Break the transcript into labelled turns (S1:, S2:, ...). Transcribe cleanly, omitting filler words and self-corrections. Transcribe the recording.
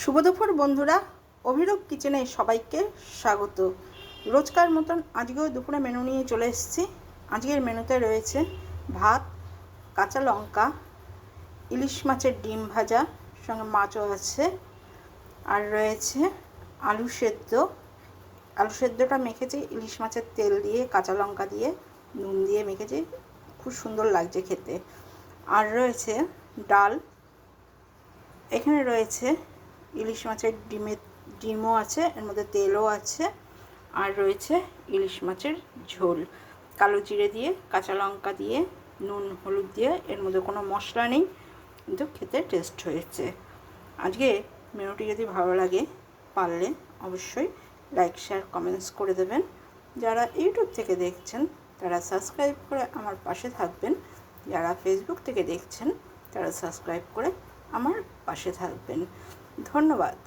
S1: শুভ দুপুর বন্ধুরা, অভিরূপ কিচেনে সবাইকে স্বাগত। রোজকার মতন আজকেও দুপুরে মেনু নিয়ে চলে এসেছি। আজকের মেনুতে রয়েছে ভাত, কাঁচা লঙ্কা, ইলিশ মাছের ডিম ভাজা, সঙ্গে মাছও আছে, আর রয়েছে আলু সেদ্ধ। আলু সেদ্ধটা মেখেছি ইলিশ মাছের তেল দিয়ে, কাঁচা লঙ্কা দিয়ে, নুন দিয়ে মেখেছি, খুব সুন্দর লাগছে খেতে। আর রয়েছে ডাল, এখানে রয়েছে ইলিশ মাছের ডিমও আছে, এর মধ্যে তেলও আছে, আর রয়েছে ইলিশ মাছের ঝোল কালো জিরে দিয়ে, কাঁচা লঙ্কা দিয়ে, নুন হলুদ দিয়ে, এর মধ্যে কোনো মশলা নেই, কিন্তু খেতে টেস্ট হয়েছে। আজকে মেনুটি যদি ভালো লাগে পারলে অবশ্যই লাইক শেয়ার কমেন্টস করে দেবেন। যারা ইউটিউব থেকে দেখছেন তারা সাবস্ক্রাইব করে আমার পাশে থাকবেন, যারা ফেসবুক থেকে দেখছেন তারা সাবস্ক্রাইব করে আমার পাশে থাকবেন। ধন্যবাদ।